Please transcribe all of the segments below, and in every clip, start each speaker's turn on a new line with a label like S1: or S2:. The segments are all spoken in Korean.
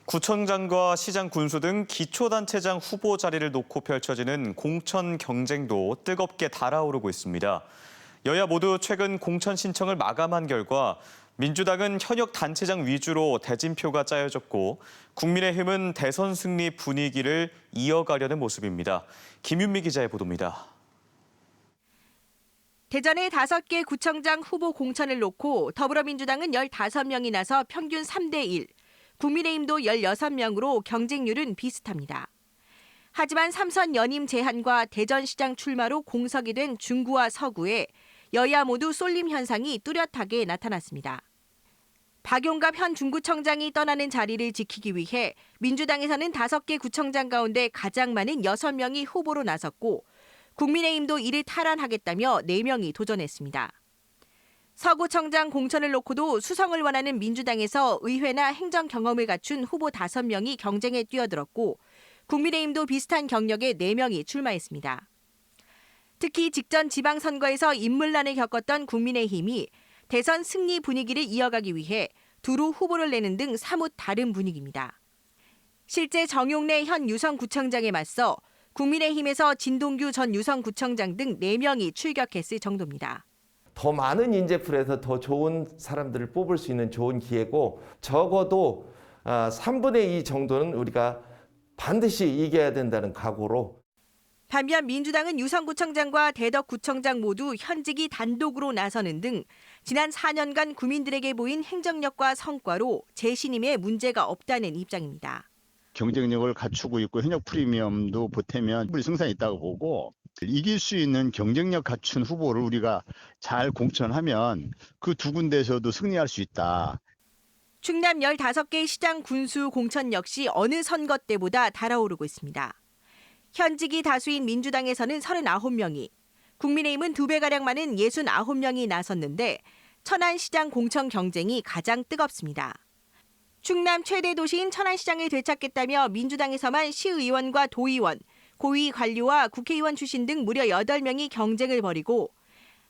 S1: 구청장과 시장 군수 등 기초단체장 후보 자리를 놓고 펼쳐지는 공천 경쟁도 뜨겁게 달아오르고 있습니다. 여야 모두 최근 공천 신청을 마감한 결과 민주당은 현역 단체장 위주로 대진표가 짜여졌고 국민의힘은 대선 승리 분위기를 이어가려는 모습입니다. 김윤미 기자의 보도입니다.
S2: 대전의 5개 구청장 후보 공천을 놓고 더불어민주당은 15명이 나서 평균 3대1, 국민의힘도 16명으로 경쟁률은 비슷합니다. 하지만 3선 연임 제한과 대전시장 출마로 공석이 된 중구와 서구에 여야 모두 쏠림 현상이 뚜렷하게 나타났습니다. 박용갑 현 중구청장이 떠나는 자리를 지키기 위해 민주당에서는 5개 구청장 가운데 가장 많은 6명이 후보로 나섰고 국민의힘도 이를 탈환하겠다며 4명이 도전했습니다. 서구청장 공천을 놓고도 수성을 원하는 민주당에서 의회나 행정 경험을 갖춘 후보 5명이 경쟁에 뛰어들었고 국민의힘도 비슷한 경력의 4명이 출마했습니다. 특히 직전 지방선거에서 인물난을 겪었던 국민의힘이 대선 승리 분위기를 이어가기 위해 두루 후보를 내는 등 사뭇 다른 분위기입니다. 실제 정용래 현 유성구청장에 맞서 국민의힘에서 진동규 전 유성구청장 등 4명이 출격했을 정도입니다.
S3: 더 많은 인재풀에서 더 좋은 사람들을 뽑을 수 있는 좋은 기회고 적어도 3분의 2 정도는 우리가 반드시 이겨야 된다는 각오로.
S2: 반면 민주당은 유성구청장과 대덕구청장 모두 현직이 단독으로 나서는 등 지난 4년간 국민들에게 보인 행정력과 성과로 재신임에 문제가 없다는 입장입니다.
S4: 경쟁력을 갖추고 있고 현역 프리미엄도 보태면 승산이 있다고 보고 이길 수 있는 경쟁력 갖춘 후보를 우리가 잘 공천하면 그 두 군데에서도 승리할 수 있다.
S2: 충남 15개 시장 군수 공천 역시 어느 선거 때보다 달아오르고 있습니다. 현직이 다수인 민주당에서는 39명이, 국민의힘은 2배가량 많은 69명이 나섰는데 천안시장 공천 경쟁이 가장 뜨겁습니다. 충남 최대 도시인 천안시장을 되찾겠다며 민주당에서만 시의원과 도의원, 고위 관료와 국회의원 출신 등 무려 8명이 경쟁을 벌이고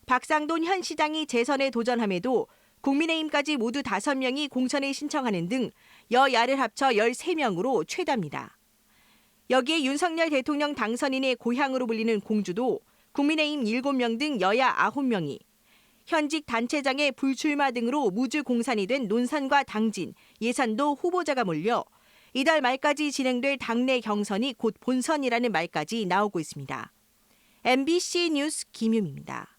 S2: 박상돈 현 시장이 재선에 도전함에도 국민의힘까지 모두 5명이 공천을 신청하는 등 여야를 합쳐 13명으로 최다입니다. 여기에 윤석열 대통령 당선인의 고향으로 불리는 공주도 국민의힘 7명 등 여야 9명이, 현직 단체장의 불출마 등으로 무주공산이 된 논산과 당진, 예산도 후보자가 몰려 이달 말까지 진행될 당내 경선이 곧 본선이라는 말까지 나오고 있습니다. MBC 뉴스 김유미입니다.